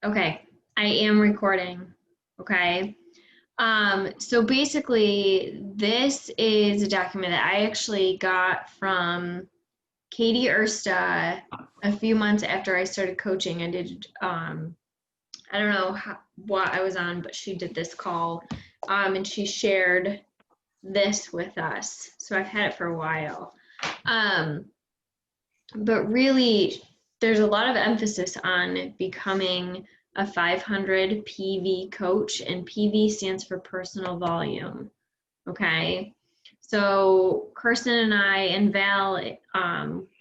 Okay, I am recording. Okay. So basically, this is a document that I actually got from Katie Ersta a few months after I started coaching. I did, I don't know what I was on, but she did this call, and she shared this with us. So I've had it for a while. Um, but really, there's a lot of emphasis on becoming a 500 PV coach, and PV stands for personal volume. Okay. So Kirsten and I and Val,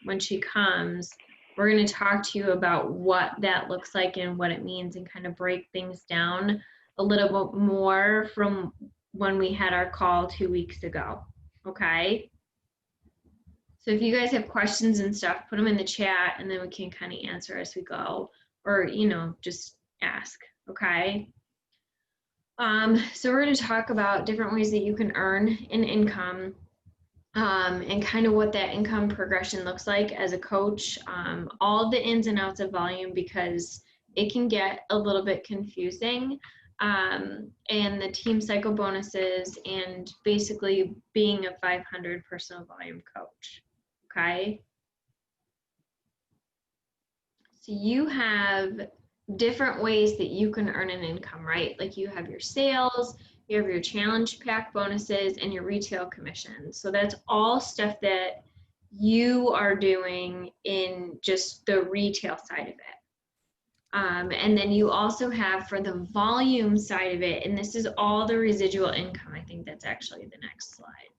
when she comes, we're going to talk to you about what that looks like and what it means and kind of break things down a little bit more from when we had our call 2 weeks ago. Okay. So if you guys have questions and stuff, put them in the chat and then we can kind of answer as we go, or, just ask, okay? So we're going to talk about different ways that you can earn an income, and kind of what that income progression looks like as a coach, all the ins and outs of volume, because it can get a little bit confusing, and the team cycle bonuses, and basically being a 500 personal volume coach. Okay. So you have different ways that you can earn an income, right? Like you have your sales, you have your challenge pack bonuses, and your retail commissions. So that's all stuff that you are doing in just the retail side of it. And then you also have for the volume side of it, and this is all the residual income. I think that's actually the next slide.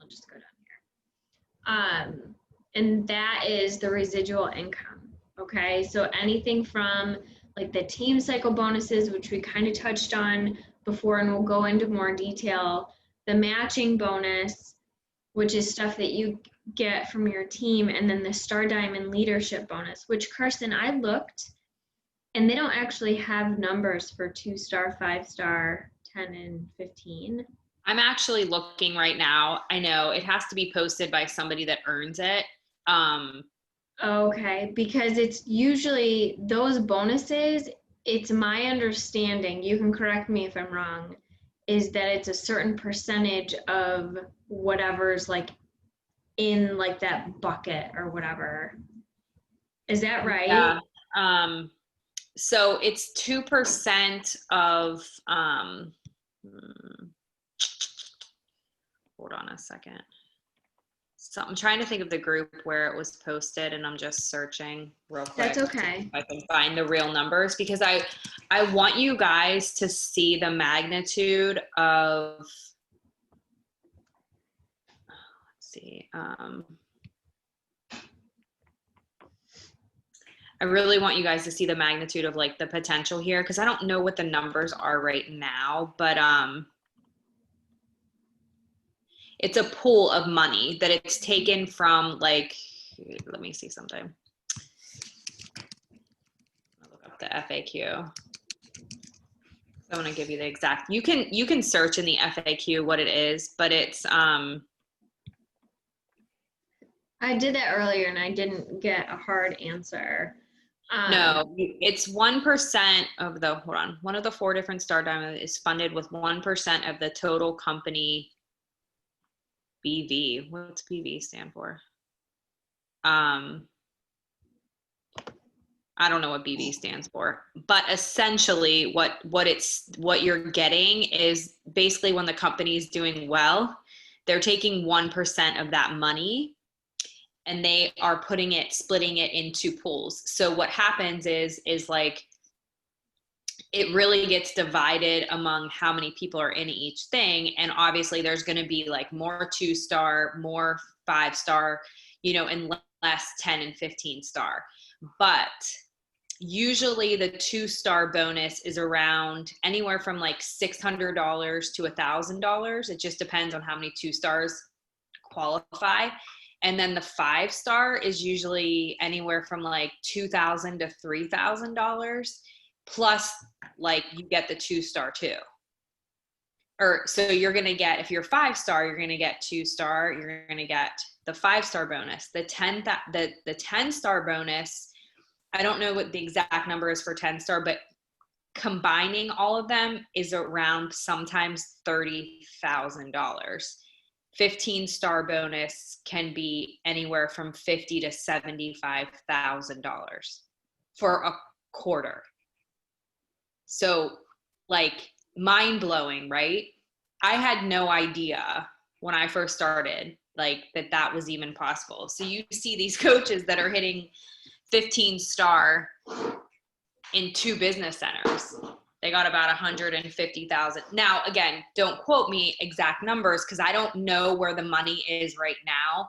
I'll just go down here. And that is the residual income. Okay, so anything from like the team cycle bonuses, which we kind of touched on before, and we'll go into more detail, the matching bonus, which is stuff that you get from your team, and then the Star Diamond leadership bonus, which Kirsten, I looked, and they don't actually have numbers for 2-star, 5-star, 10, and 15. I'm actually looking right now. I know it has to be posted by somebody that earns it. Okay, because it's usually those bonuses, it's my understanding, you can correct me if I'm wrong, is that it's a certain percentage of whatever's like in like that bucket or whatever. Is that right? Yeah. So it's 2% of, hold on a second. So I'm trying to think of the group where it was posted, and I'm just searching real quick. That's okay. I can find the real numbers, because I want you guys to see the magnitude of, let's see. I really want you guys to see the magnitude of like the potential here, because I don't know what the numbers are right now, but it's a pool of money that it's taken from, like, let me see something. I'll look up the FAQ. I want to give you the exact, you can search in the FAQ what it is, but it's I did that earlier and I didn't get a hard answer. No, it's 1% of the, hold on, one of the 4 different Star Diamond is funded with 1% of the total company BV. What's BV stand for? I don't know what BV stands for, but essentially what you're getting is basically when the company's doing well, they're taking 1% of that money and they are splitting it into pools. So what happens is like, it really gets divided among how many people are in each thing. And obviously there's going to be like more 2-star, more 5-star, and less 10 and 15-star. But usually the 2-star bonus is around anywhere from like $600 to $1,000. It just depends on how many 2-stars qualify. And then the 5-star is usually anywhere from like $2,000 to $3,000. Plus, like, you get the 2-star too. Or so you're going to get, if you're 5-star, you're going to get 2-star, you're going to get the 5-star bonus. The 10-star bonus I don't know what the exact number is for 10-star, but combining all of them is around sometimes $30,000. 15-star bonus can be anywhere from $50,000 to $75,000 for a quarter. So like mind blowing, right? I had no idea when I first started like that was even possible. So you see these coaches that are hitting 15-star in 2 business centers. They got about 150,000. Now, again, don't quote me exact numbers because I don't know where the money is right now,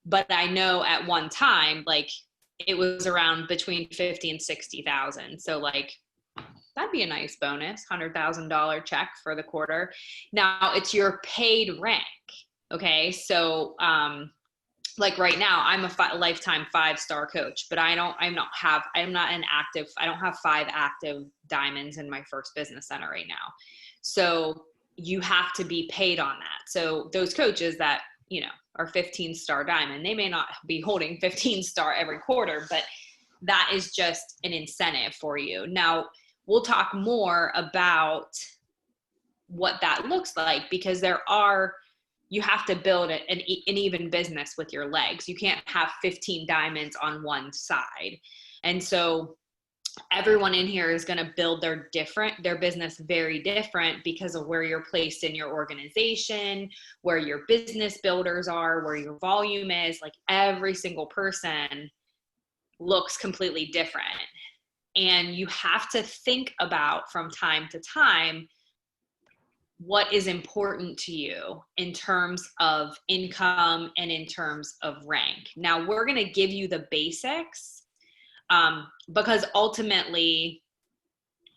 but I know at one time, like it was around between 50 and 60,000. So like, that'd be a nice bonus, $100,000 check for the quarter. Now it's your paid rank. Okay. So, like right now I'm a lifetime 5-star coach, but I don't have 5 active diamonds in my first business center right now. So you have to be paid on that. So those coaches that, are 15-star diamond, they may not be holding 15-star every quarter, but that is just an incentive for you. Now we'll talk more about what that looks like because you have to build an even business with your legs. You can't have 15 diamonds on one side. And so everyone in here is going to build their business very different because of where you're placed in your organization, where your business builders are, where your volume is. Like every single person looks completely different. And you have to think about from time to time what is important to you in terms of income and in terms of rank. Now we're going to give you the basics because ultimately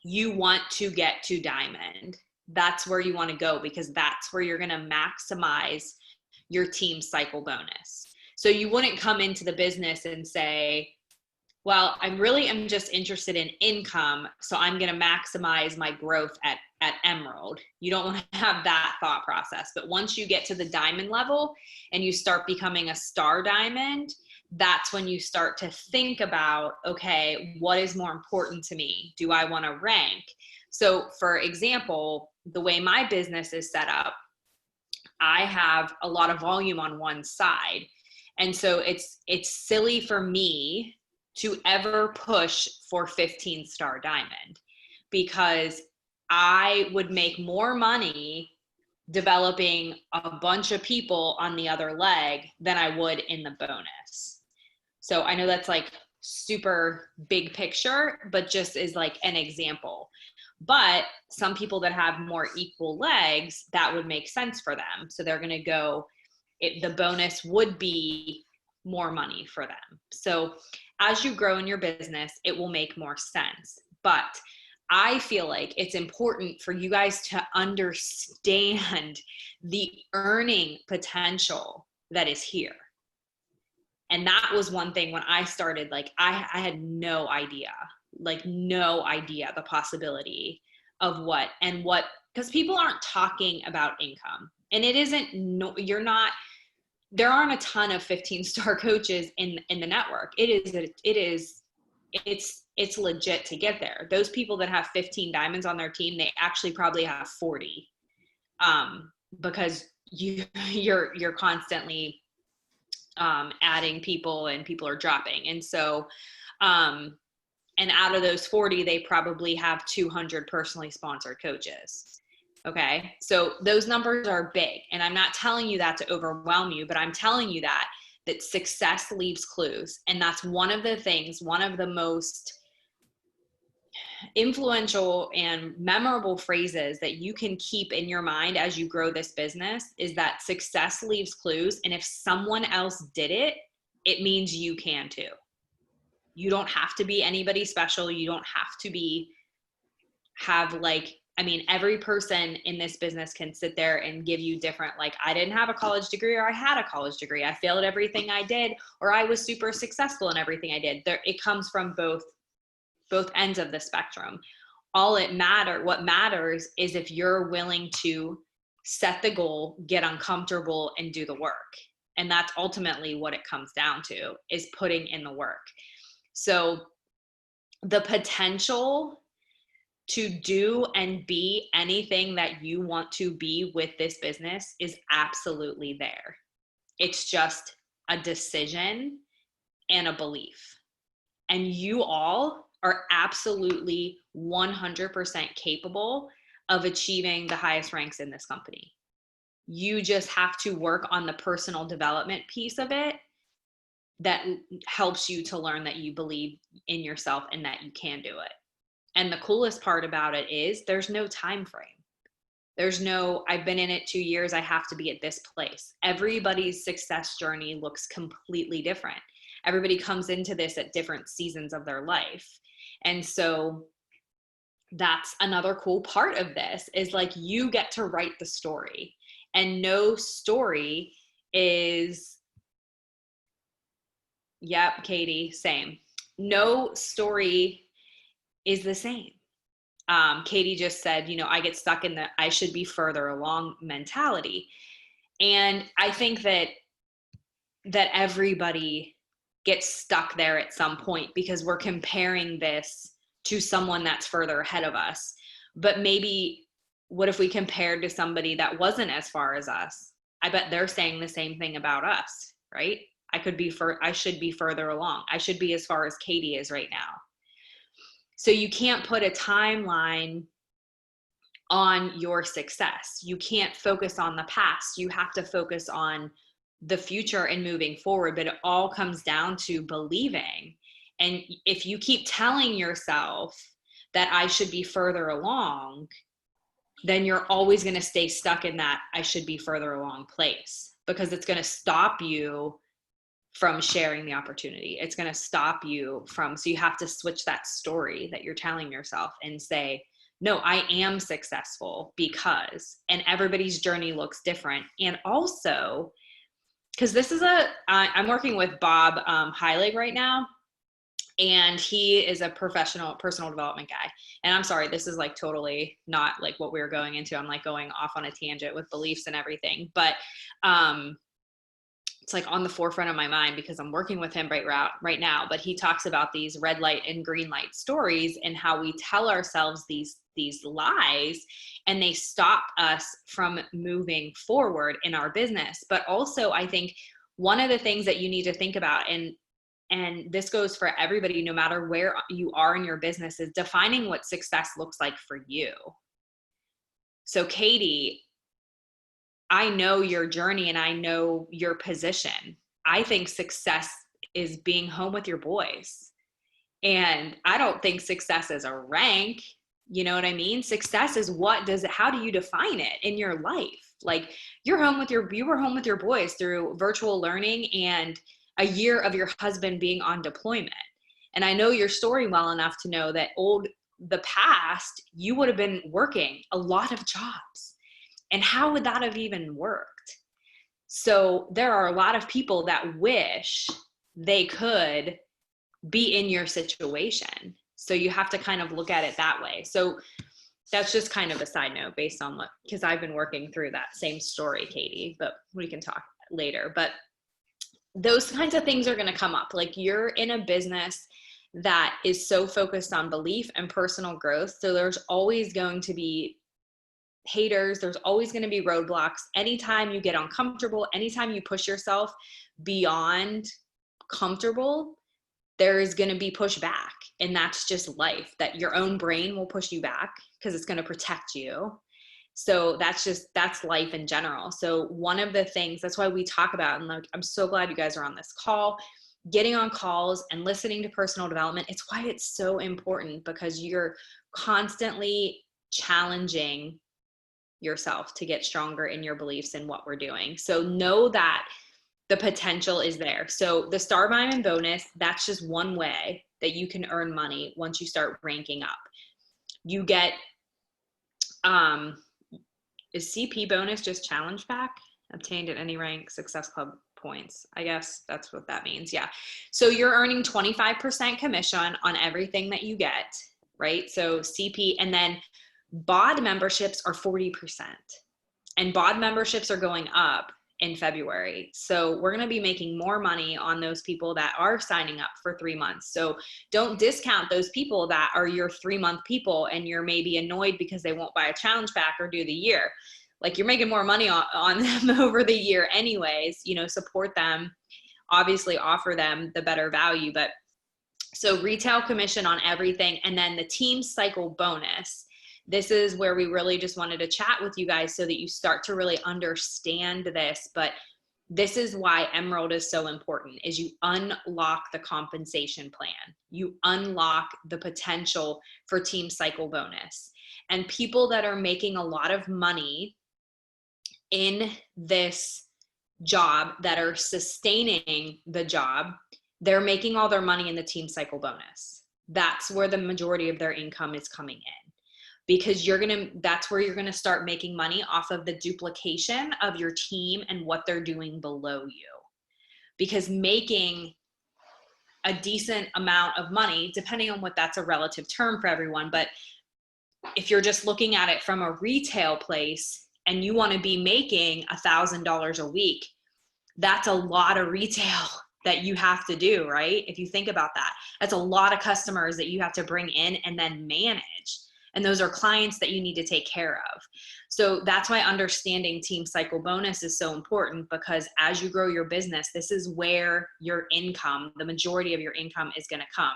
you want to get to diamond. That's where you want to go because that's where you're going to maximize your team cycle bonus. So you wouldn't come into the business and say, well, I'm just interested in income, so I'm going to maximize my growth at Emerald. You don't want to have that thought process. But once you get to the diamond level and you start becoming a star diamond, that's when you start to think about, okay, what is more important to me? Do I want to rank? So for example, the way my business is set up, I have a lot of volume on one side. And so it's silly for me to ever push for 15-star diamond because I would make more money developing a bunch of people on the other leg than I would in the bonus. So I know that's like super big picture, but just is like an example. But some people that have more equal legs, that would make sense for them. So they're going to go, the bonus would be more money for them. So as you grow in your business, it will make more sense. But I feel like it's important for you guys to understand the earning potential that is here. And that was one thing when I started, like I had no idea the possibility of because people aren't talking about income. And it isn't, there aren't a ton of 15-star coaches in the network. It's legit to get there. Those people that have 15 diamonds on their team, they actually probably have 40, because you're constantly adding people and people are dropping. And so, and out of those 40, they probably have 200 personally sponsored coaches. Okay. So those numbers are big. And I'm not telling you that to overwhelm you, but I'm telling you that success leaves clues. And that's one of the most influential and memorable phrases that you can keep in your mind as you grow this business is that success leaves clues. And if someone else did it, it means you can too. You don't have to be anybody special. You don't have to every person in this business can sit there and give you different, I didn't have a college degree or I had a college degree. I failed everything I did, or I was super successful in everything I did. It comes from both ends of the spectrum. What matters is if you're willing to set the goal, get uncomfortable, and do the work. And that's ultimately what it comes down to, is putting in the work. So the potential to do and be anything that you want to be with this business is absolutely there. It's just a decision and a belief. And you all are absolutely 100% capable of achieving the highest ranks in this company. You just have to work on the personal development piece of it that helps you to learn that you believe in yourself and that you can do it. And the coolest part about it is there's no time frame. There's no, I've been in it 2 years, I have to be at this place. Everybody's success journey looks completely different. Everybody comes into this at different seasons of their life. And so that's another cool part of this is like you get to write the story, and no story is, yep, Katie, same. No story is the same. Katie just said, you know, I get stuck in the I should be further along mentality. And I think that everybody gets stuck there at some point because we're comparing this to someone that's further ahead of us. But maybe what if we compared to somebody that wasn't as far as us? I bet they're saying the same thing about us, right? I should be further along. I should be as far as Katie is right now. So you can't put a timeline on your success. You can't focus on the past. You have to focus on the future and moving forward, but it all comes down to believing. And if you keep telling yourself that I should be further along, then you're always going to stay stuck in that I should be further along place, because it's going to stop you from sharing the opportunity. It's going to stop you from, so you have to switch that story that you're telling yourself and say, no, I am successful because, and everybody's journey looks different. And also, because this is I'm working with Bob Heilig right now, and he is a professional personal development guy. And I'm sorry, this is like totally not like what we were going into. I'm like going off on a tangent with beliefs and everything, but it's like on the forefront of my mind because I'm working with him right now. But he talks about these red light and green light stories and how we tell ourselves these lies, and they stop us from moving forward in our business. But also, I think one of the things that you need to think about, and this goes for everybody, no matter where you are in your business, is defining what success looks like for you. So Katie, I know your journey and I know your position. I think success is being home with your boys. And I don't think success is a rank. You know what I mean? Success is how do you define it in your life? Like you were home with your boys through virtual learning and a year of your husband being on deployment. And I know your story well enough to know that the past, you would have been working a lot of jobs. And how would that have even worked? So there are a lot of people that wish they could be in your situation. So you have to kind of look at it that way. So that's just kind of a side note based on because I've been working through that same story, Katie, but we can talk later. But those kinds of things are going to come up. Like you're in a business that is so focused on belief and personal growth. So there's always going to be haters. There's always going to be roadblocks. Anytime you get uncomfortable, anytime you push yourself beyond comfortable, there is going to be pushback. And that's just life, that your own brain will push you back because it's going to protect you. So that's life in general. So one of the things, that's why we talk about, and like, I'm so glad you guys are on this call, getting on calls and listening to personal development. It's why it's so important, because you're constantly challenging yourself to get stronger in your beliefs in what we're doing. So know that the potential is there. So the Star Diamond bonus, that's just one way that you can earn money once you start ranking up. You get, is CP bonus just challenge pack? Obtained at any rank, Success Club points. I guess that's what that means. Yeah. So you're earning 25% commission on everything that you get, right? So CP, and then BOD memberships are 40%, and BOD memberships are going up. in February. So we're going to be making more money on those people that are signing up for 3 months. So don't discount those people that are your 3-month people and you're maybe annoyed because they won't buy a challenge pack or do the year. Like, you're making more money on them over the year anyways. You know, support them, obviously offer them the better value. But so retail commission on everything, and then the team cycle bonus. This is where we really just wanted to chat with you guys so that you start to really understand this. But this is why Emerald is so important, is you unlock the compensation plan. You unlock the potential for team cycle bonus. And people that are making a lot of money in this job, that are sustaining the job, they're making all their money in the team cycle bonus. That's where the majority of their income is coming in, because that's where you're gonna start making money off of the duplication of your team and what they're doing below you. Because making a decent amount of money, depending on what, that's a relative term for everyone, but if you're just looking at it from a retail place and you want to be making $1,000 a week, that's a lot of retail that you have to do, right? If you think about that, that's a lot of customers that you have to bring in and then manage. And those are clients that you need to take care of. So that's why understanding team cycle bonus is so important, because as you grow your business, this is where your income, the majority of your income, is going to come.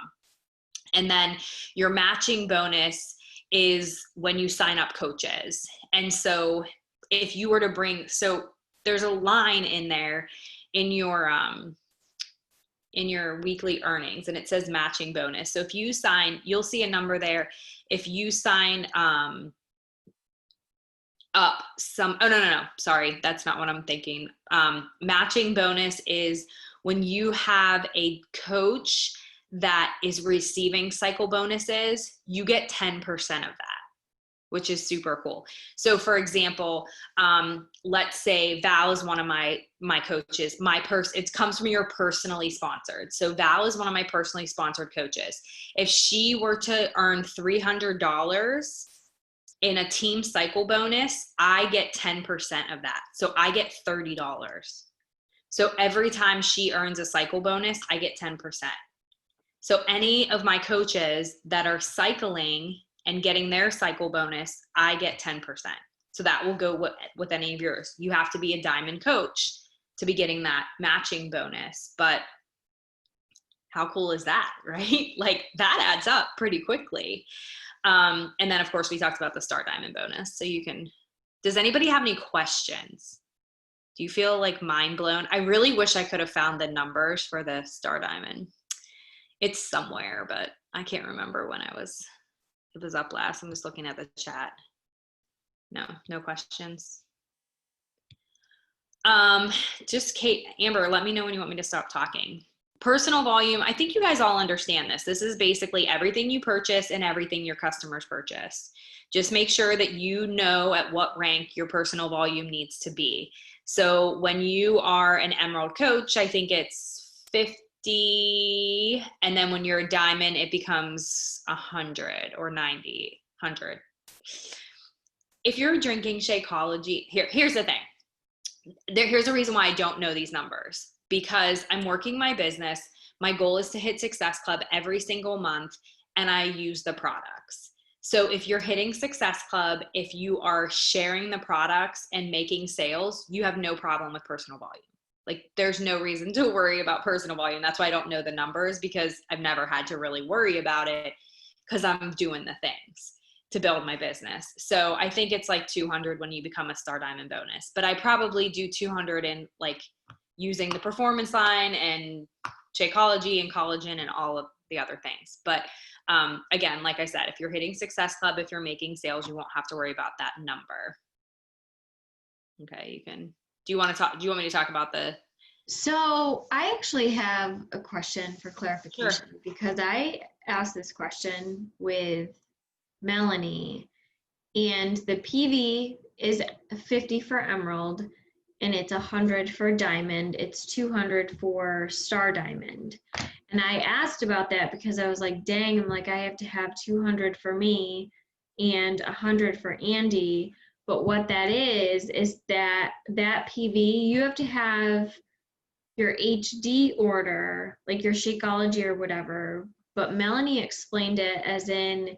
And then your matching bonus is when you sign up coaches. And so if you were to bring, so there's a line in there in your weekly earnings, and it says matching bonus. So if you sign, you'll see a number there. If you sign up some, oh, no, sorry, that's not what I'm thinking. Matching bonus is when you have a coach that is receiving cycle bonuses, you get 10% of that, which is super cool. So for example, let's say Val is one of my coaches. It comes from your personally sponsored. So Val is one of my personally sponsored coaches. If she were to earn $300 in a team cycle bonus, I get 10% of that. So I get $30. So every time she earns a cycle bonus, I get 10%. So any of my coaches that are cycling and getting their cycle bonus, I get 10%. So that will go with any of yours. You have to be a diamond coach to be getting that matching bonus. But how cool is that, right? Like, that adds up pretty quickly. And then of course we talked about the Star Diamond bonus. So does anybody have any questions? Do you feel like mind blown? I really wish I could have found the numbers for the Star Diamond. It's somewhere, but I can't remember when it was up last. I'm just looking at the chat. No questions. Just Amber, let me know when you want me to stop talking. Personal volume, I think you guys all understand this. This is basically everything you purchase and everything your customers purchase. Just make sure that you know at what rank your personal volume needs to be. So when you are an Emerald coach, I think it's 50, and then when you're a diamond, it becomes 100 or 90, 100. If you're drinking Shakeology, here's the thing. Here's a reason why I don't know these numbers, because I'm working my business. My goal is to hit Success Club every single month, and I use the products. So if you're hitting Success Club, if you are sharing the products and making sales, you have no problem with personal volume. Like, there's no reason to worry about personal volume. That's why I don't know the numbers, because I've never had to really worry about it, because I'm doing the things to build my business. So I think it's like 200 when you become a Star Diamond bonus, but I probably do 200 in like using the performance line and Shakeology and collagen and all of the other things. But again, like I said, if you're hitting Success Club, if you're making sales, you won't have to worry about that number. Okay, do you want me to talk about So I actually have a question for clarification. Sure. Because I asked this question with Melanie, and the PV is 50 for Emerald, and it's 100 for Diamond. It's 200 for Star Diamond. And I asked about that because I was like, dang, I'm like, I have to have 200 for me and 100 for Andy. But what that is that PV, you have to have your HD order, like your Shakeology or whatever. But Melanie explained it as in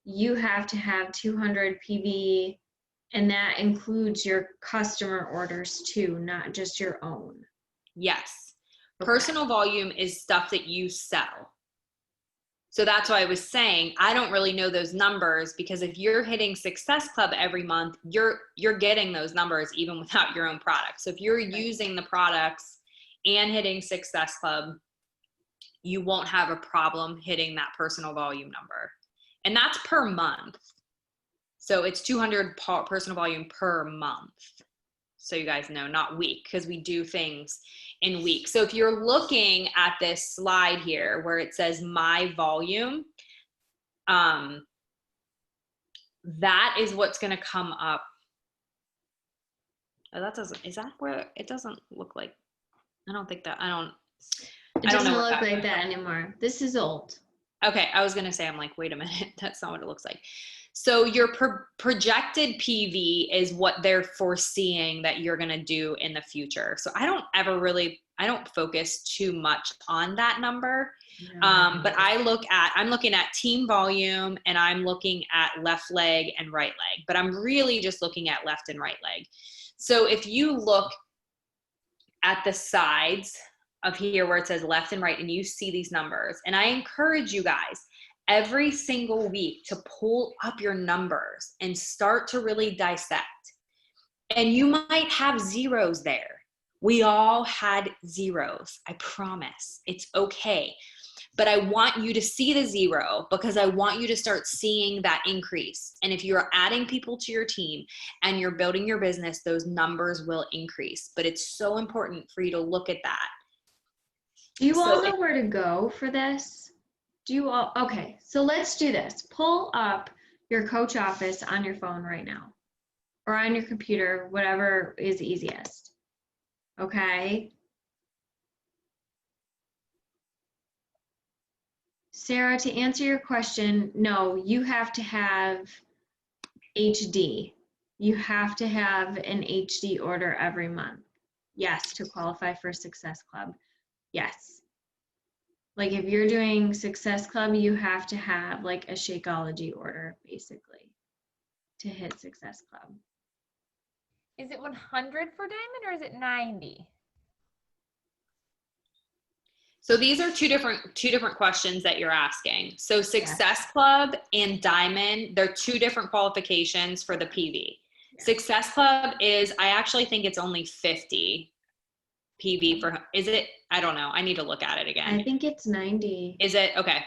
you have to have 200 PV, and that includes your customer orders too, not just your own. Yes. Okay. Personal volume is stuff that you sell. So that's why I was saying, I don't really know those numbers, because if you're hitting Success Club every month, you're getting those numbers even without your own product. So if you're using the products and hitting Success Club, you won't have a problem hitting that personal volume number. And that's per month. So it's 200 personal volume per month. So you guys know, not week, because we do things in weeks. So if you're looking at this slide here where it says my volume, that is what's going to come up. Oh, that doesn't, is that where it doesn't look like? I don't think that, It doesn't look like that anymore. This is old. Okay, I was going to say, I'm like, wait a minute, that's not what it looks like. So your projected PV is what they're foreseeing that you're going to do in the future. So I don't focus too much on that number. But I'm looking at team volume, and I'm looking at left leg and right leg, but I'm really just looking at left and right leg. So if you look at the sides of here where it says left and right, and you see these numbers, and I encourage you guys every single week to pull up your numbers and start to really dissect. And you might have zeros there. We all had zeros. I promise. It's okay. But I want you to see the zero, because I want you to start seeing that increase. And if you're adding people to your team and you're building your business, those numbers will increase. But it's so important for you to look at that. Do you all know where to go for this? Do you all? Okay, so let's do this. Pull up your Coach Office on your phone right now, or on your computer, whatever is easiest. Okay. Sarah, to answer your question, no, you have to have HD. You have to have an HD order every month. Yes, to qualify for Success Club. Yes. Like if you're doing Success Club, you have to have like a Shakeology order basically to hit Success Club. Is it 100 for Diamond, or is it 90? So these are two different questions that you're asking. So Success Club and Diamond, they're two different qualifications for the PV. Yeah. Success Club is, I actually think it's only 50 PV for, is it? I don't know. I need to look at it again. I think it's 90. Is it? Okay.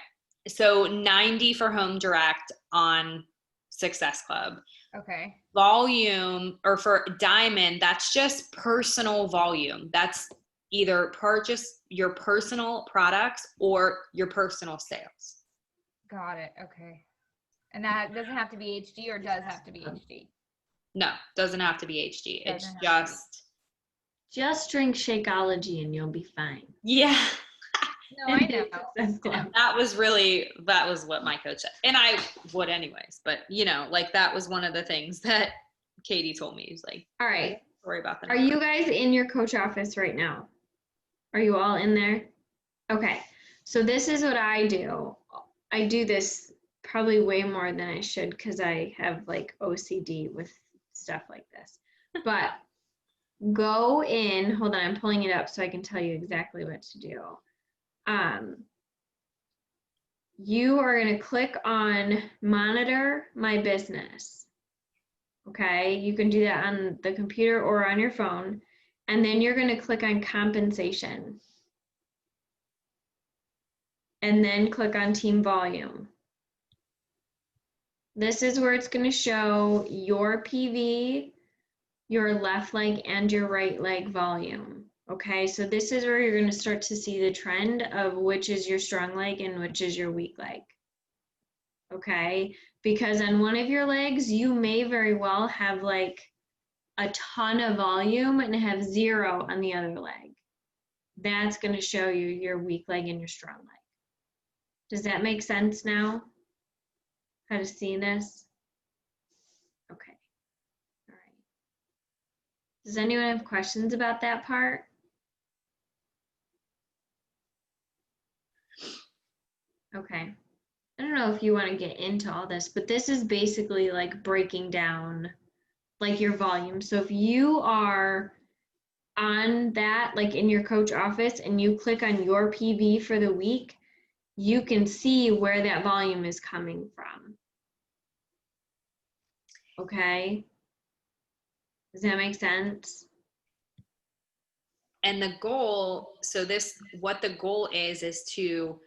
So 90 for Home Direct on Success Club. Okay. Volume, or for Diamond, that's just personal volume. That's either purchase your personal products or your personal sales. Got it. Okay. And that doesn't have to be HD, or does have to be HD? No, doesn't have to be HD. It's just drink Shakeology and you'll be fine. Yeah. No, I know. That was what my coach said. And I would anyways, but you know, like that was one of the things that Katie told me. He's like, all right, worry about that. Are you guys in your Coach Office right now? Are you all in there? Okay, so this is what I do. I do this probably way more than I should, because I have like OCD with stuff like this. But go in, hold on, I'm pulling it up so I can tell you exactly what to do. You are going to click on Monitor My Business. Okay, you can do that on the computer or on your phone. And then you're going to click on Compensation. And then click on Team Volume. This is where it's going to show your PV, your left leg, and your right leg volume. Okay, so this is where you're going to start to see the trend of which is your strong leg and which is your weak leg. Okay, because on one of your legs, you may very well have like a ton of volume and have 0 on the other leg. That's going to show you your weak leg and your strong leg. Does that make sense now? How to see this? Okay. Does anyone have questions about that part? Okay. I don't know if you want to get into all this, but this is basically like breaking down like your volume. So if you are on that, like in your coach office, and you click on your PV for the week, you can see where that volume is coming from. Okay. Does that make sense? And the goal, so this, what the goal is to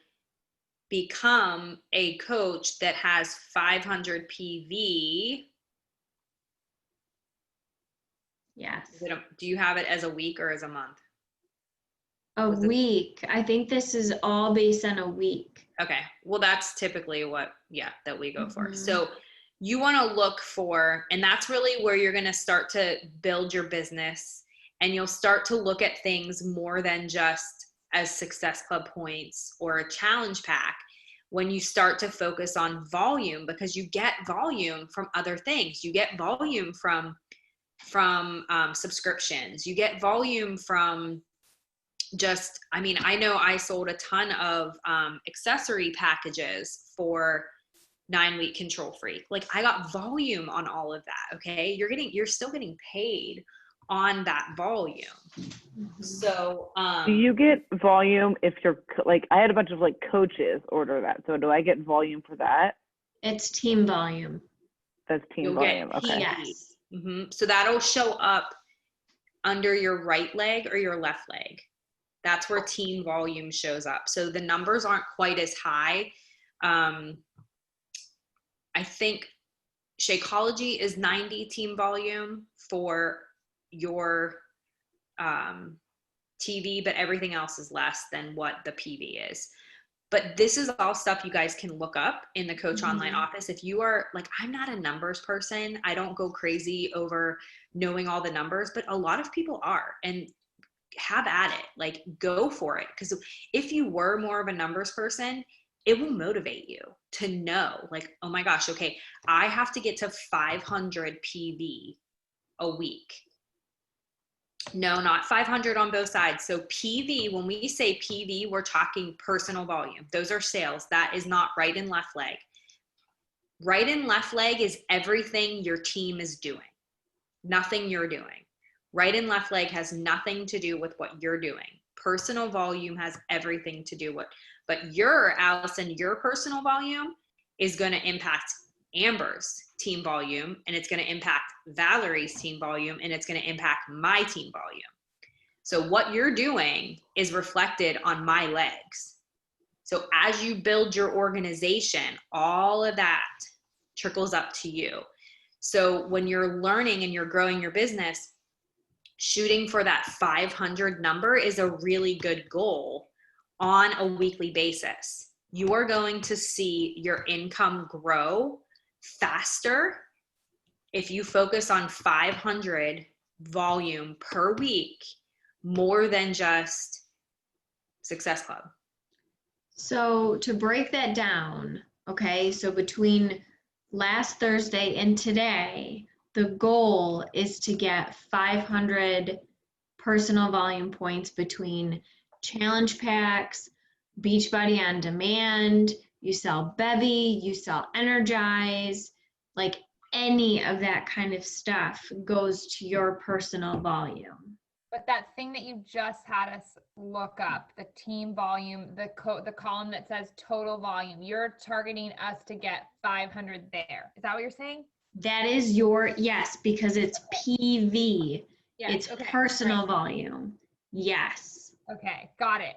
become a coach that has 500 PV. Yes. Do you have it as a week or as a month? A week. I think this is all based on a week. Okay. Well, that's typically what, that we go for. Mhm. So you want to look for, and that's really where you're going to start to build your business, and you'll start to look at things more than just as Success Club points or a challenge pack. When you start to focus on volume, because you get volume from other things, you get volume from subscriptions, you get volume from just, I mean, I know I sold a ton of accessory packages for 9-week Control Freak. Like, I got volume on all of that. Okay. You're still getting paid on that volume. So, do you get volume if you're like, I had a bunch of like coaches order that. So do I get volume for that? It's team volume. That's team You'll volume. get Okay. Yes. So that'll show up under your right leg or your left leg. That's where team volume shows up. So the numbers aren't quite as high. I think Shakeology is 90 team volume for your TV, but everything else is less than what the PV is. But this is all stuff you guys can look up in the Coach Online office. If you are like, I'm not a numbers person, I don't go crazy over knowing all the numbers, but a lot of people are, and have at it, like go for it. Because if you were more of a numbers person, it will motivate you to know, like, oh my gosh, okay, I have to get to 500 PV a week. No, not 500 on both sides. So PV, when we say PV, we're talking personal volume. Those are sales. That is not right and left leg. Right and left leg is everything your team is doing, nothing you're doing. Right and left leg has nothing to do with what you're doing. Personal volume has everything to do with, but Allison, your personal volume is going to impact Amber's team volume, and it's going to impact Valerie's team volume, and it's going to impact my team volume. So what you're doing is reflected on my legs. So as you build your organization, all of that trickles up to you. So when you're learning and you're growing your business, shooting for that 500 number is a really good goal on a weekly basis. You are going to see your income grow faster if you focus on 500 volume per week, more than just Success Club. So to break that down, okay, so between last Thursday and today, the goal is to get 500 personal volume points between challenge packs, Beachbody On Demand, you sell Bevy, you sell Energize, like any of that kind of stuff goes to your personal volume. But that thing that you just had us look up, the team volume, the column that says total volume, you're targeting us to get 500 there. Is that what you're saying? That is yes, because it's PV. Yes, It's okay, personal right. volume. Yes. Okay, got it.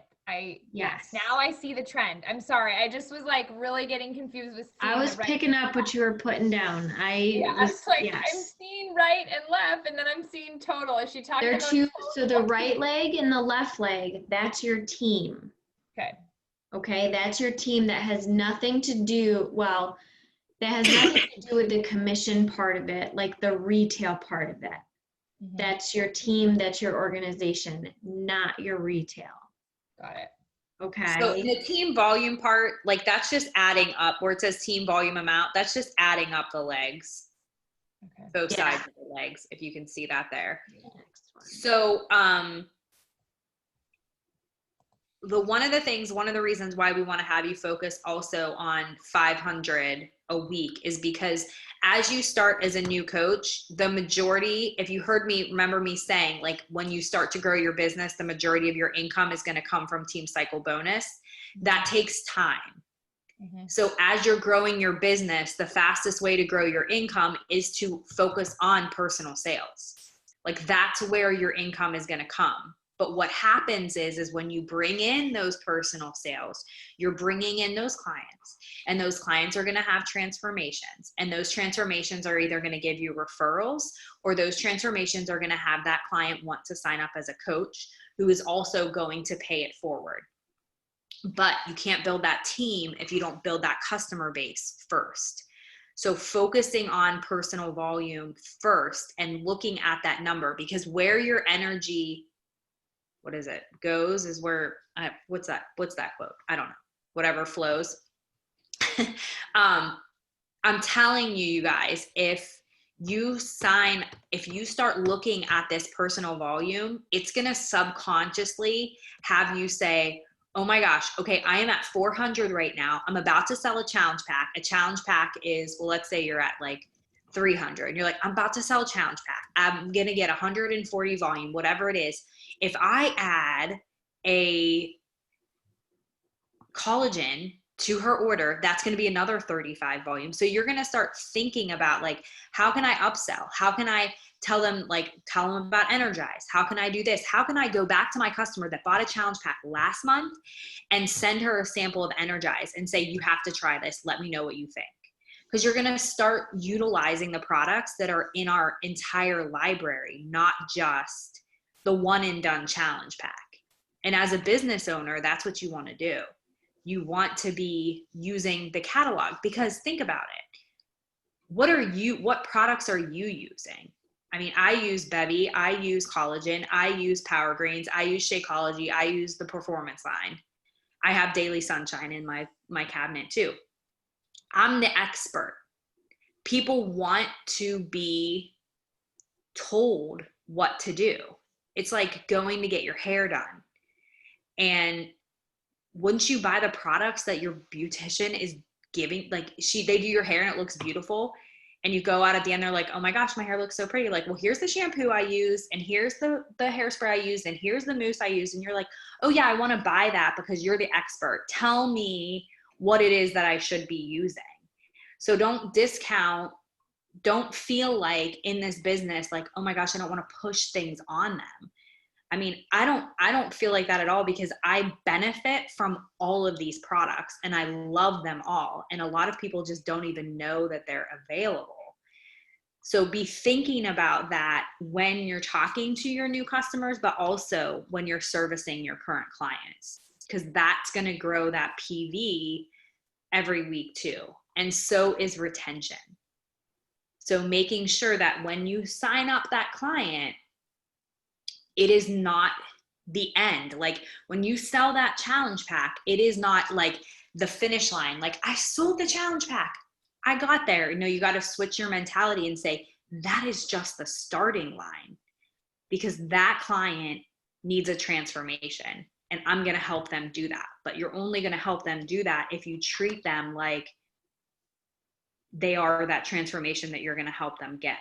Yes. Now I see the trend. I'm sorry. I just was like really getting confused with seeing I was the right picking up what you were putting down. Yeah, I was like, yes. I'm seeing right and left, and then I'm seeing total. Is she talking They're about two, total? so the right leg and the left leg, that's your team. Okay. Okay, that's your team. That has nothing to do, well, that has nothing to do with the commission part of it, like the retail part of it. Mhm. That's your team, that's your organization, not your retail. Got it. Okay. So in the team volume part, like that's just adding up where it says team volume amount, that's just adding up the legs. Okay. both Yeah. sides of the legs, if you can see that there. Next one. So, one of the reasons why we want to have you focus also on 500 a week is because as you start as a new coach, the majority, if you remember me saying, like, when you start to grow your business, the majority of your income is going to come from Team Cycle bonus. That takes time. Mm-hmm. So as you're growing your business, the fastest way to grow your income is to focus on personal sales. Like, that's where your income is going to come. But what happens is when you bring in those personal sales, you're bringing in those clients, and those clients are going to have transformations, and those transformations are either going to give you referrals, or those transformations are going to have that client want to sign up as a coach who is also going to pay it forward. But you can't build that team if you don't build that customer base first. So focusing on personal volume first and looking at that number, because where your energy, goes is where, what's that quote? I don't know, whatever flows. I'm telling you guys, if you start looking at this personal volume, it's going to subconsciously have you say, oh my gosh, okay, I am at 400 right now. I'm about to sell a challenge pack. A challenge pack is, well, let's say you're at like 300. You're like, I'm about to sell a challenge pack. I'm going to get 140 volume, whatever it is. If I add a collagen to her order, that's going to be another 35 volume. So you're going to start thinking about, like, how can I upsell? How can I tell them about Energize? How can I do this? How can I go back to my customer that bought a challenge pack last month and send her a sample of Energize and say, you have to try this. Let me know what you think. Because you're going to start utilizing the products that are in our entire library, not just the one and done challenge pack. And as a business owner, that's what you want to do. You want to be using the catalog, because think about it. What products are you using? I mean, I use Bevy, I use collagen, I use Power Greens, I use Shakeology, I use the Performance line. I have Daily Sunshine in my cabinet too. I'm the expert. People want to be told what to do. It's like going to get your hair done. And wouldn't you buy the products that your beautician is giving? Like, they do your hair and it looks beautiful, and you go out at the end, they're like, oh my gosh, my hair looks so pretty. Like, well, here's the shampoo I use, and here's the hairspray I use, and here's the mousse I use. And you're like, oh yeah, I want to buy that because you're the expert. Tell me what it is that I should be using. So don't discount. Don't feel like in this business, like, oh my gosh, I don't want to push things on them. I mean, I don't feel like that at all, because I benefit from all of these products and I love them all. And a lot of people just don't even know that they're available. So be thinking about that when you're talking to your new customers, but also when you're servicing your current clients, because that's going to grow that PV every week too. And so is retention. So making sure that when you sign up that client, it is not the end. Like, when you sell that challenge pack, it is not like the finish line. Like, I sold the challenge pack, I got there. No, you got to switch your mentality and say, that is just the starting line, because that client needs a transformation and I'm going to help them do that. But you're only going to help them do that if you treat them like they are that transformation that you're going to help them get.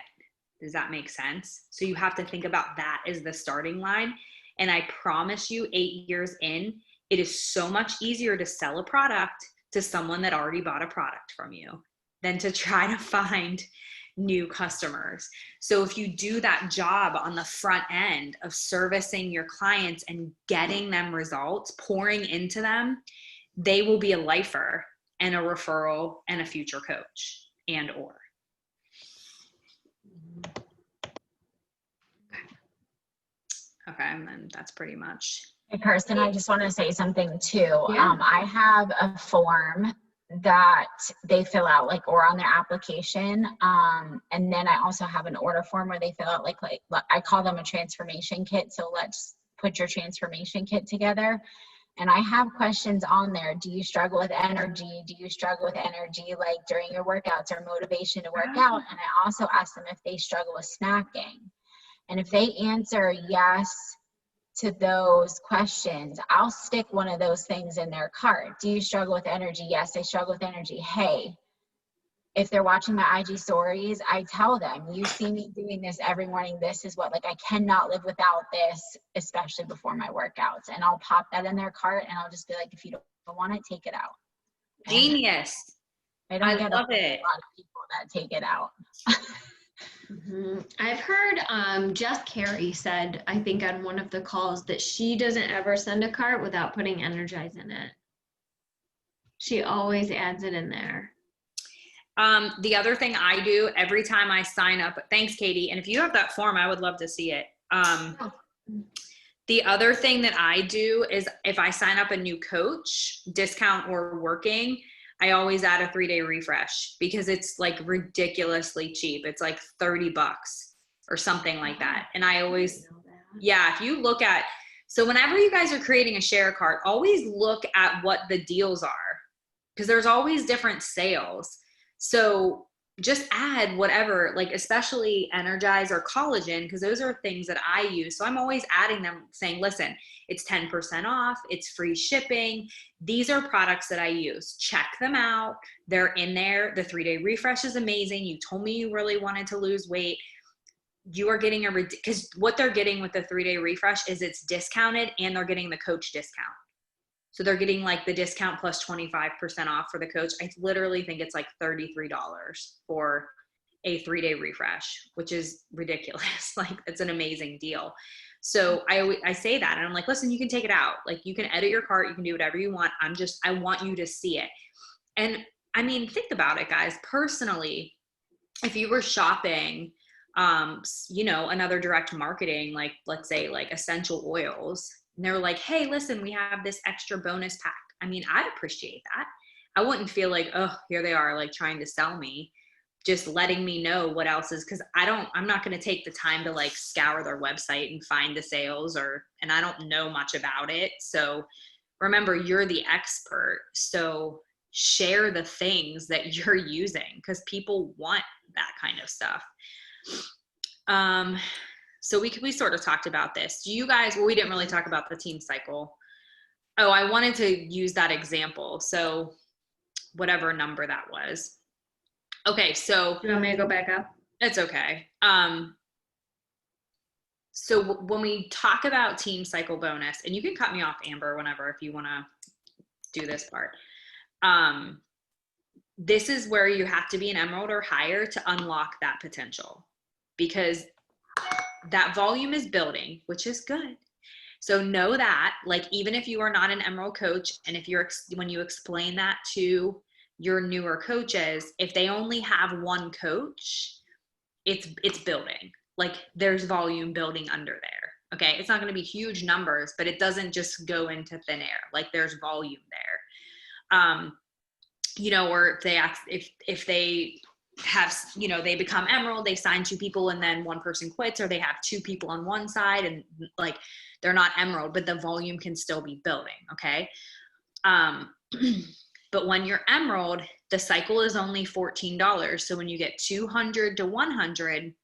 Does that make sense? So you have to think about that as the starting line. And I promise you, 8 years in, it is so much easier to sell a product to someone that already bought a product from you than to try to find new customers. So if you do that job on the front end of servicing your clients and getting them results, pouring into them, they will be a lifer and a referral and a future coach and or. Okay, and then that's pretty much. Hey, Kirsten, I just want to say something too. Yeah. I have a form that they fill out, like, or on their application. And then I also have an order form where they fill out like I call them a transformation kit. So let's put your transformation kit together. And I have questions on there. Do you struggle with energy? Do you struggle with energy like during your workouts or motivation to work out? And I also ask them if they struggle with snacking. And if they answer yes to those questions, I'll stick one of those things in their cart. Do you struggle with energy? Yes, I struggle with energy. Hey, if they're watching my IG stories, I tell them, you see me doing this every morning. This is what, like, I cannot live without this, especially before my workouts. And I'll pop that in their cart and I'll just be like, if you don't want it, take it out. And Genius. I don't get love a it. lot of people that take it out. I've heard Jess Carey said, I think on one of the calls, that she doesn't ever send a cart without putting Energize in it. She always adds it in there. The other thing I do every time I sign up, thanks, Katie. And if you have that form, I would love to see it. The other thing that I do is if I sign up a new coach, discount or working, I always add a 3-day refresh because it's like ridiculously cheap. It's like $30 or something like that. And I always, yeah, if you look at, so whenever you guys are creating a share cart, always look at what the deals are because there's always different sales. So just add whatever, like especially Energize or collagen, because those are things that I use. So I'm always adding them saying, listen, it's 10% off, it's free shipping. These are products that I use. Check them out. They're in there. The 3-day refresh is amazing. You told me you really wanted to lose weight. You are getting because what they're getting with the 3-day refresh is it's discounted and they're getting the coach discount. So they're getting like the discount plus 25% off for the coach. I literally think it's like $33 for a 3-day refresh, which is ridiculous. Like it's an amazing deal. So I say that and I'm like, listen, you can take it out. Like you can edit your cart. You can do whatever you want. I want you to see it. And I mean, think about it, guys. Personally, if you were shopping, another direct marketing, like let's say like essential oils, and they're like, hey, listen, we have this extra bonus pack. I mean, I'd appreciate that. I wouldn't feel like, oh, here they are, like trying to sell me, just letting me know what else is. Cause I'm not going to take the time to like scour their website and find the sales and I don't know much about it. So remember, you're the expert. So share the things that you're using because people want that kind of stuff. So we sort of talked about this. Do you guys, well, we didn't really talk about the team cycle. Oh, I wanted to use that example. So whatever number that was. Okay. So Do you want me to go back up? it's okay. So when we talk about team cycle bonus, and you can cut me off, Amber, whenever, if you want to do this part. This is where you have to be an emerald or higher to unlock that potential because that volume is building, which is good. So know that, like, even if you are not an emerald coach, and if when you explain that to your newer coaches, if they only have one coach, it's building. Like there's volume building under there. Okay. It's not going to be huge numbers, but it doesn't just go into thin air. Like there's volume there. Or if they have, they become emerald, they sign 2 people and then one person quits, or they have 2 people on one side and like they're not emerald, but the volume can still be building. Okay. But when you're emerald, the cycle is only $14. So when you get 200 to 100,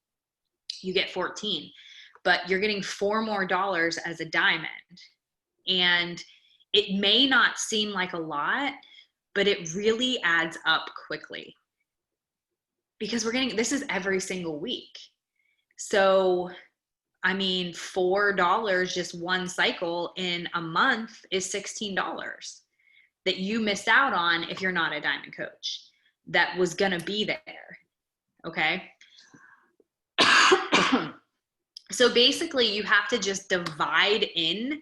you get 14, but you're getting $4 more as a diamond. And it may not seem like a lot, but it really adds up quickly because this is every single week. So, I mean, $4, just one cycle in a month is $16 that you missed out on if you're not a diamond coach that was going to be there. Okay. So basically you have to just divide in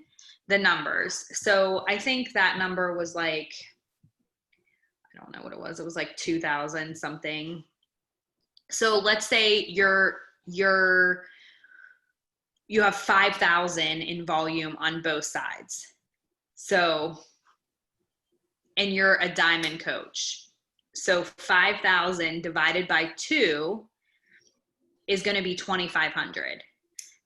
the numbers. So I think that number was like, I don't know what it was. It was like 2,000 something. So let's say you have 5,000 in volume on both sides. So, and you're a diamond coach. So 5,000 divided by 2 is going to be 2,500.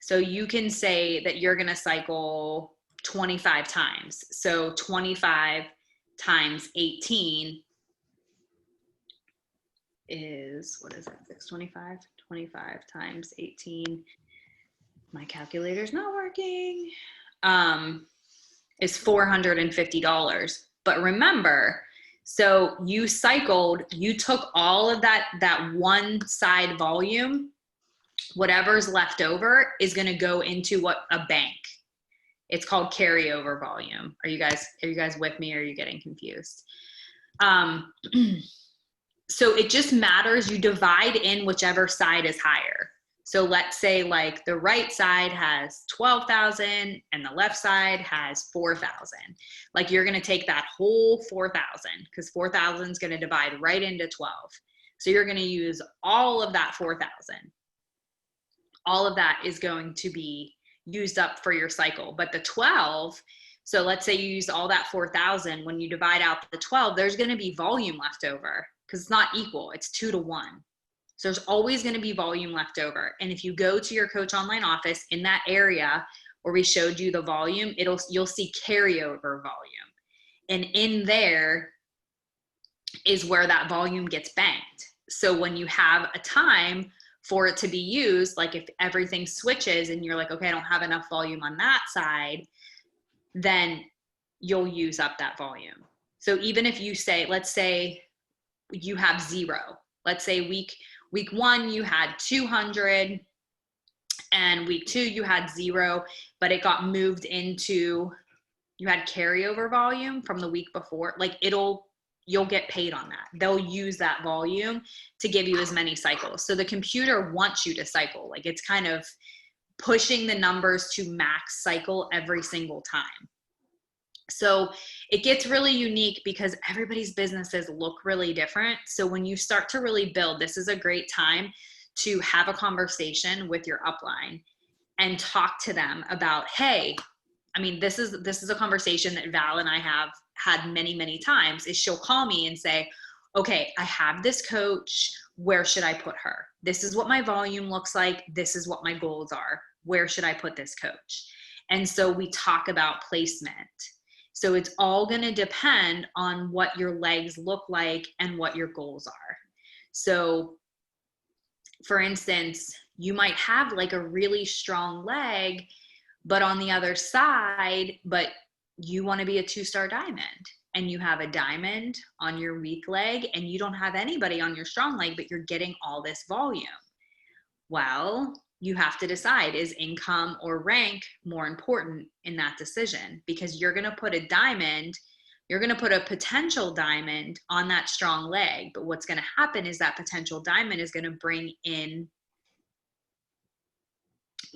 So you can say that you're going to cycle 25 times. So 25 times 18 is, what is it? 625? 25 times 18. My calculator's not working. Is $450. But remember, so you cycled, you took all of that one side volume, whatever's left over is going to go into what a bank. It's called carryover volume. Are you guys with me, or are you getting confused? So it just matters. You divide in whichever side is higher. So let's say like the right side has 12,000 and the left side has 4,000. Like you're going to take that whole 4,000, because 4,000 is going to divide right into 12. So you're going to use all of that 4,000. All of that is going to be used up for your cycle. But the 12, so let's say you use all that 4,000, when you divide out the 12, there's going to be volume left over, because it's not equal, it's 2 to 1. So there's always going to be volume left over. And if you go to your Coach Online office, in that area where we showed you the volume, you'll see carryover volume. And in there is where that volume gets banked. So when you have a time for it to be used, like if everything switches and you're like, okay, I don't have enough volume on that side, then you'll use up that volume. So even if you say, let's say you have 0, let's say week 1 you had 200 and week 2 you had 0, but it got moved into, you had carryover volume from the week before, like you'll get paid on that. They'll use that volume to give you as many cycles. So the computer wants you to cycle. Like it's kind of pushing the numbers to max cycle every single time. So it gets really unique because everybody's businesses look really different. So when you start to really build, this is a great time to have a conversation with your upline and talk to them about, hey, I mean, this is a conversation that Val and I have had many, many times, is she'll call me and say, okay, I have this coach, where should I put her? This is what my volume looks like. This is what my goals are. Where should I put this coach? And so we talk about placement. So it's all going to depend on what your legs look like and what your goals are. So for instance, you might have like a really strong leg, but on the other side, but you want to be a 2-star diamond, and you have a diamond on your weak leg and you don't have anybody on your strong leg, but you're getting all this volume. Well, you have to decide, is income or rank more important in that decision? Because you're going to put a diamond, you're going to put a potential diamond on that strong leg. But what's going to happen is that potential diamond is going to bring in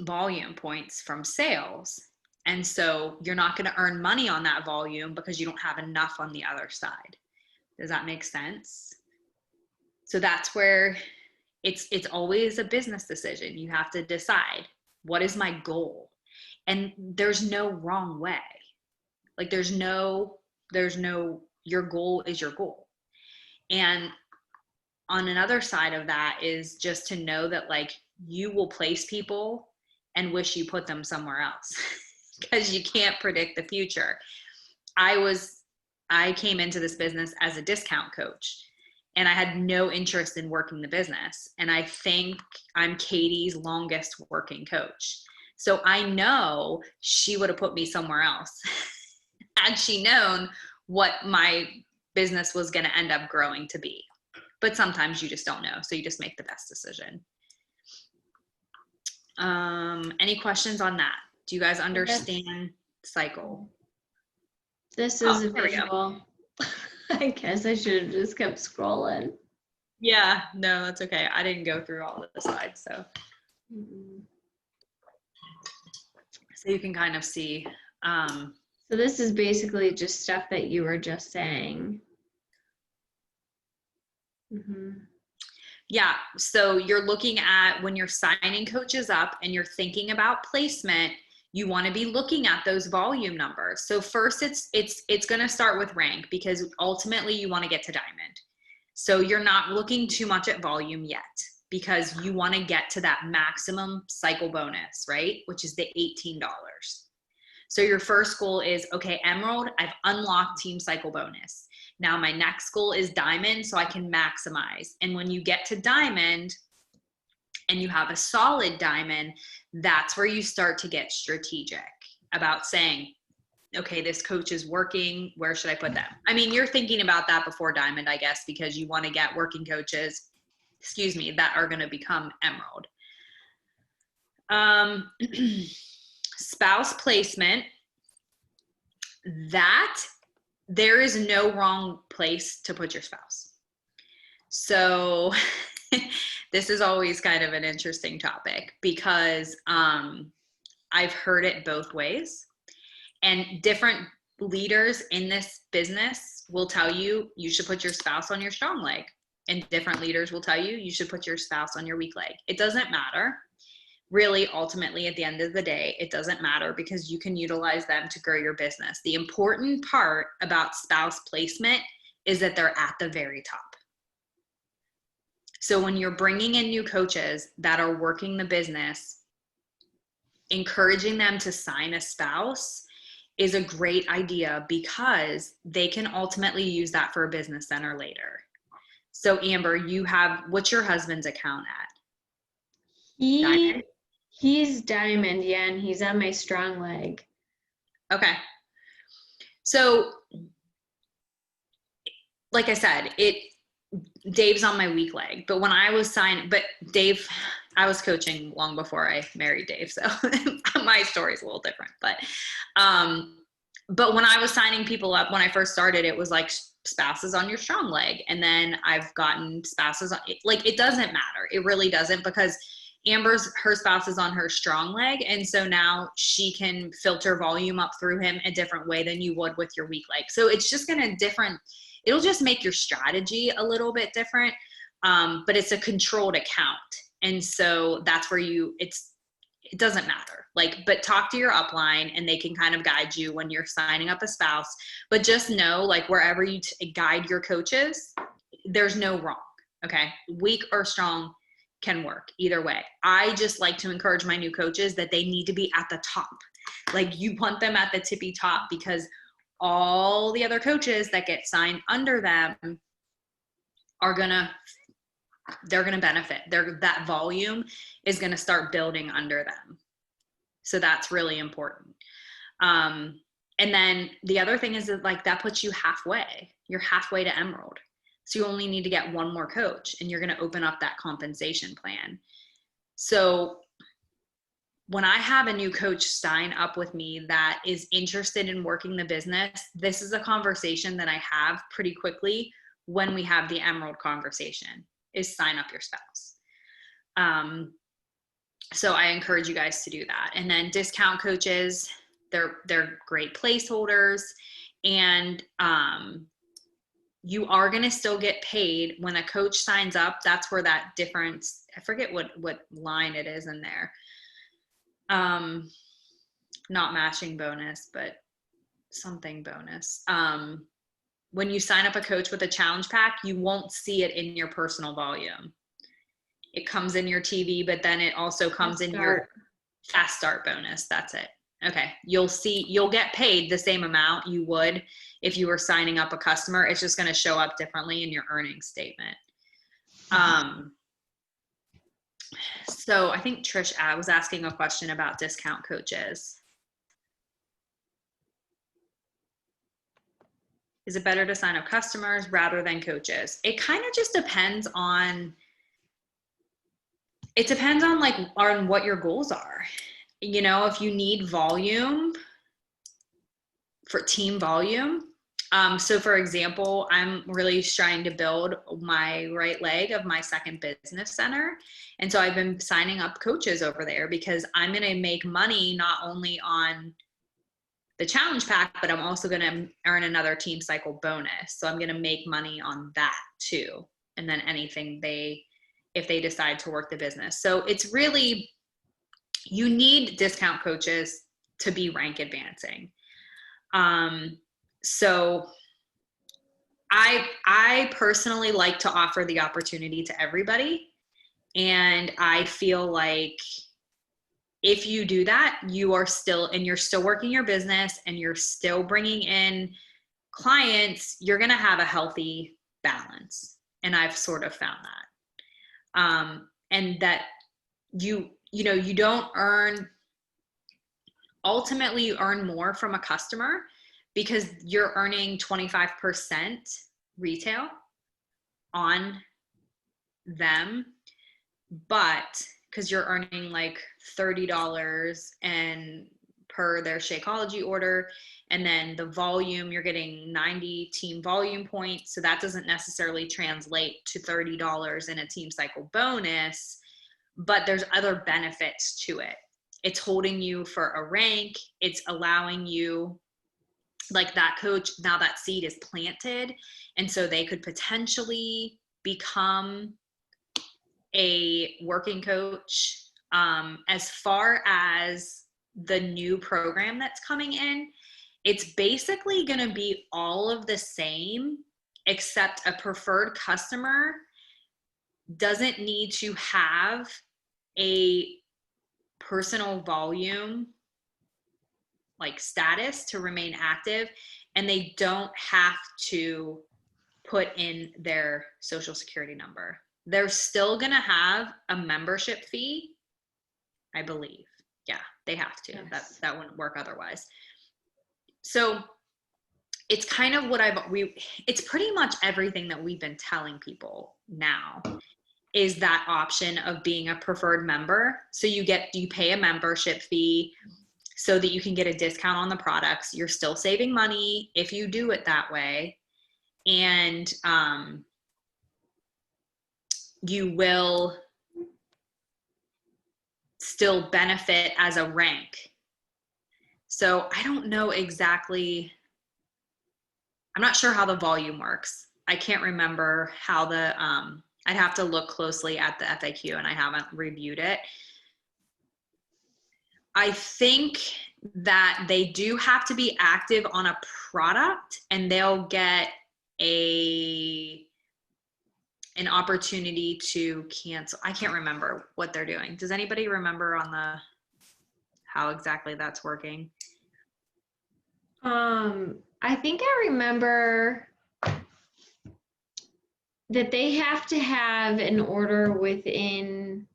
volume points from sales. And so you're not going to earn money on that volume because you don't have enough on the other side. Does that make sense? So that's where it's always a business decision. You have to decide, what is my goal? And there's no wrong way. Like there's no, your goal is your goal. And on another side of that is just to know that like you will place people and wish you put them somewhere else because you can't predict the future. I came into this business as a discount coach, and I had no interest in working the business. And I think I'm Katie's longest working coach. So I know she would have put me somewhere else had she known what my business was going to end up growing to be. But sometimes you just don't know. So you just make the best decision. Any questions on that? Do you guys understand cycle? This is a visual. I guess I should have just kept scrolling. Yeah, no, that's okay. I didn't go through all of the slides, so. So you can kind of see. So this is basically just stuff that you were just saying. Yeah, so you're looking at when you're signing coaches up and you're thinking about placement, you want to be looking at those volume numbers. So first it's going to start with rank, because ultimately you want to get to diamond. So you're not looking too much at volume yet, because you want to get to that maximum cycle bonus, right? Which is the $18. So your first goal is, okay, Emerald, I've unlocked Team Cycle bonus. Now my next goal is Diamond, so I can maximize. And when you get to Diamond and you have a solid Diamond, that's where you start to get strategic about saying, okay, this coach is working, where should I put them? I mean, you're thinking about that before Diamond, I guess, because you want to get working coaches, that are going to become Emerald. Spouse placement, that there is no wrong place to put your spouse. So this is always kind of an interesting topic because I've heard it both ways, and different leaders in this business will tell you you should put your spouse on your strong leg, and different leaders will tell you you should put your spouse on your weak leg. It doesn't matter. Really, ultimately, at the end of the day, it doesn't matter because you can utilize them to grow your business. The important part about spouse placement is that they're at the very top. So when you're bringing in new coaches that are working the business, encouraging them to sign a spouse is a great idea because they can ultimately use that for a business center later. So Amber, what's your husband's account at? Diamond? He's Diamond, yeah, and he's on my strong leg. Okay. So like I said, Dave's on my weak leg, but when I was I was coaching long before I married Dave. So my story's a little different, but when I was signing people up, when I first started, it was like spouses on your strong leg. And then I've gotten spouses like, it doesn't matter. It really doesn't, because her spouse is on her strong leg. And so now she can filter volume up through him a different way than you would with your weak leg. So it's just it'll just make your strategy a little bit different. But it's a controlled account. And so that's where it doesn't matter. But talk to your upline and they can kind of guide you when you're signing up a spouse. But just know, wherever you guide your coaches, there's no wrong. Okay. Weak or strong can work either way. I just like to encourage my new coaches that they need to be at the top. You want them at the tippy top, because all the other coaches that get signed under them they're going to benefit. That volume is going to start building under them. So that's really important. And then the other thing is that puts you halfway. You're halfway to Emerald. So you only need to get one more coach, and you're going to open up that compensation plan. So when I have a new coach sign up with me that is interested in working the business, this is a conversation that I have pretty quickly when we have the Emerald conversation, is sign up your spouse. So I encourage you guys to do that. And then discount coaches, they're great placeholders, and you are going to still get paid when a coach signs up. That's where that difference, I forget what line it is in there. Not matching bonus, but something bonus. When you sign up a coach with a challenge pack, you won't see it in your personal volume. It comes in your TV, but then it also comes in your fast start bonus. That's it. Okay. You'll get paid the same amount you would if you were signing up a customer. It's just going to show up differently in your earnings statement. So I think Trish was asking a question about discount coaches. Is it better to sign up customers rather than coaches? It kind of just depends on, on what your goals are. If you need volume for team volume. So for example, I'm really trying to build my right leg of my second business center. And so I've been signing up coaches over there because I'm going to make money not only on the challenge pack, but I'm also going to earn another Team Cycle bonus. So I'm going to make money on that too. And then anything if they decide to work the business. So it's really, you need discount coaches to be rank advancing. So I personally like to offer the opportunity to everybody. And I feel like if you do that, you're still working your business and you're still bringing in clients, you're going to have a healthy balance. And I've sort of found that. And that you don't ultimately you earn more from a customer because you're earning 25% retail on them, but because you're earning like $30 and per their Shakeology order, and then the volume, you're getting 90 team volume points, so that doesn't necessarily translate to $30 in a team cycle bonus, but there's other benefits to it. It's holding you for a rank. It's allowing you, like that coach, now that seed is planted, and so they could potentially become a working coach. As far as the new program that's coming in, it's basically going to be all of the same, except a preferred customer doesn't need to have a personal volume like status to remain active, and they don't have to put in their social security number. They're still going to have a membership fee, I believe. Yeah, they have to. Yes. That wouldn't work otherwise. So it's kind of what it's pretty much everything that we've been telling people now is that option of being a preferred member. So you pay a membership fee so that you can get a discount on the products. You're still saving money if you do it that way. And you will still benefit as a rank. So I don't know exactly, I'm not sure how the volume works. I can't remember how I'd have to look closely at the FAQ, and I haven't reviewed it. I think that they do have to be active on a product, and they'll get an opportunity to cancel. I can't remember what they're doing. Does anybody remember on how exactly that's working? I think I remember that they have to have an order within,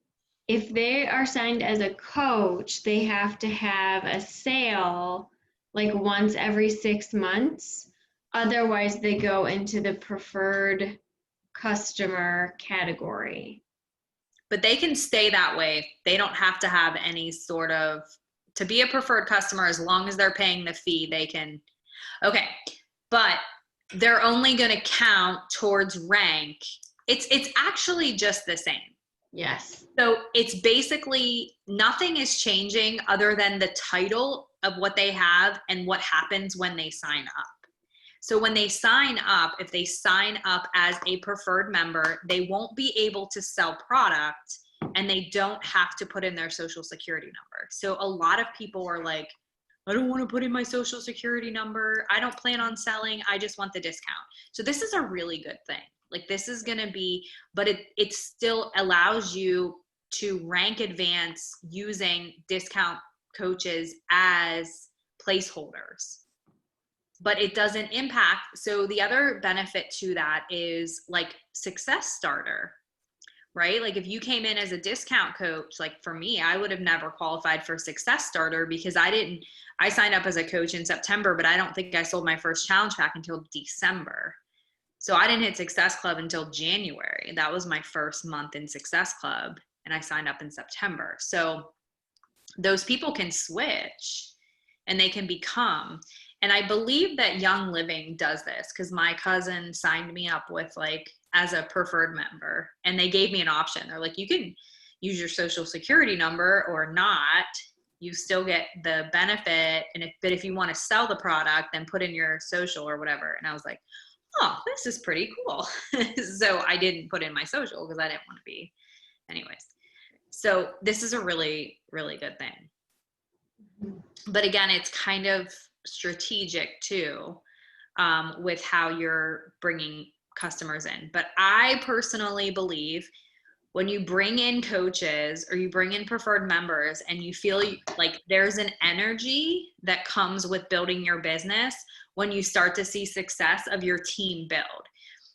if they are signed as a coach, they have to have a sale like once every 6 months. Otherwise, they go into the preferred customer category. But they can stay that way. They don't have to have any sort of, to be a preferred customer, as long as they're paying the fee, they can. Okay, but they're only going to count towards rank. It's actually just the same. Yes. So it's basically nothing is changing other than the title of what they have and what happens when they sign up. So when they sign up, if they sign up as a preferred member, they won't be able to sell product, and they don't have to put in their social security number. So a lot of people are like, I don't want to put in my social security number. I don't plan on selling. I just want the discount. So this is a really good thing. Like this is going to be, but it still allows you to rank advance using discount coaches as placeholders. But it doesn't impact. So the other benefit to that is like Success Starter, right? Like if you came in as a discount coach, like for me, I would have never qualified for Success Starter because I signed up as a coach in September, but I don't think I sold my first challenge pack until December. So I didn't hit Success Club until January. That was my first month in Success Club, and I signed up in September. So those people can switch and they can become, and I believe that Young Living does this because my cousin signed me up with like as a preferred member, and they gave me an option. They're like, you can use your social security number or not. You still get the benefit. But if you want to sell the product, then put in your social or whatever. And I was like, oh, this is pretty cool. So I didn't put in my social because I didn't want to be. Anyways, so this is a really, really good thing. But again, it's kind of strategic too, with how you're bringing customers in. But I personally believe when you bring in coaches or you bring in preferred members and you feel like there's an energy that comes with building your business when you start to see success of your team build.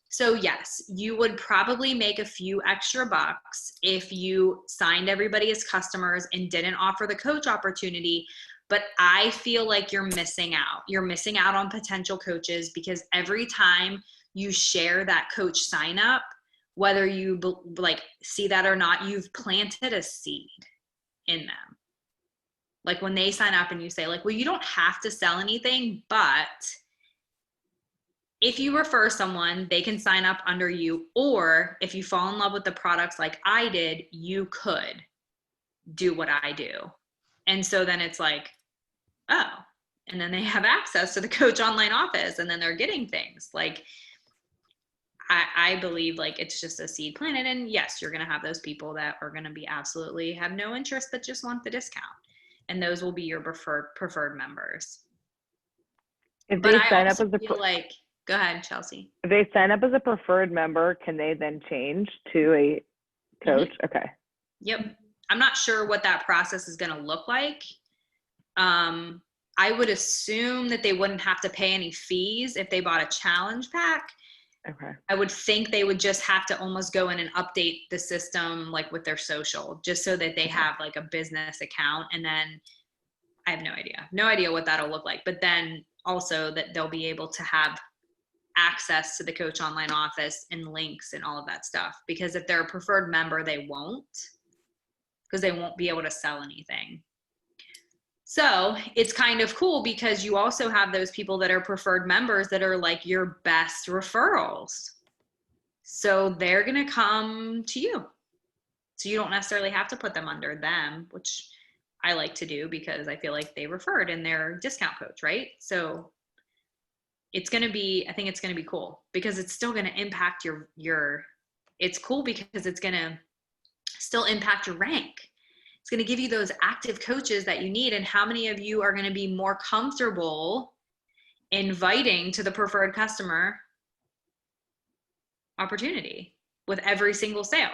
So yes, you would probably make a few extra bucks if you signed everybody as customers and didn't offer the coach opportunity. But I feel like you're missing out. You're missing out on potential coaches because every time you share that coach sign up, whether you like see that or not, you've planted a seed in them. Like when they sign up and you say like, well, you don't have to sell anything, but if you refer someone, they can sign up under you. Or if you fall in love with the products like I did, you could do what I do. And so then it's like, oh, and then they have access to the coach online office and then they're getting things like, I believe like it's just a seed planted. And yes, you're going to have those people that are going to be absolutely have no interest, but just want the discount. And those will be your preferred members. If But they I sign up also as a feel like, go ahead, Chelsea. if they sign up as a preferred member, can they then change to a coach? Okay. Yep. I'm not sure what that process is going to look like. I would assume that they wouldn't have to pay any fees if they bought a challenge pack. Okay. I would think they would just have to almost go in and update the system like with their social, just so that they have like a business account. And then I have no idea what that'll look like. But then also that they'll be able to have access to the coach online office and links and all of that stuff. Because if they're a preferred member, they won't, because they won't be able to sell anything. So it's kind of cool because you also have those people that are preferred members that are like your best referrals. So they're going to come to you. So you don't necessarily have to put them under them, which I like to do because I feel like they referred and they're discount coach, right? So it's going to be, I think it's going to be cool because it's still going to impact it's cool because it's going to still impact your rank. It's going to give you those active coaches that you need. And how many of you are going to be more comfortable inviting to the preferred customer opportunity with every single sale,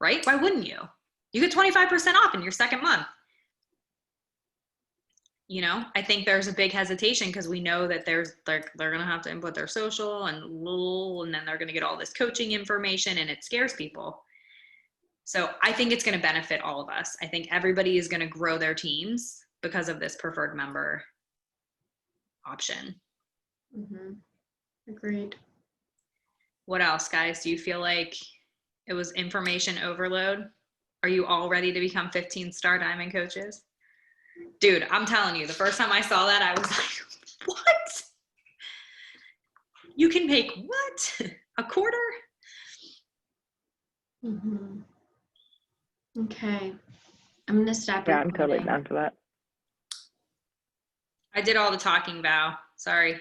right? Why wouldn't you? You get 25% off in your second month. You know, I think there's a big hesitation because we know that they're going to have to input their social and then they're going to get all this coaching information and it scares people. So I think it's going to benefit all of us. I think everybody is going to grow their teams because of this preferred member option. Mm-hmm. Agreed. What else, guys? Do you feel like it was information overload? Are you all ready to become 15-star diamond coaches? Dude, I'm telling you, the first time I saw that, I was like, what? You can make what? A quarter? Mm-hmm. Okay. I'm going to stop Yeah, I'm totally recording. down for that. I did all the talking, Val. Sorry.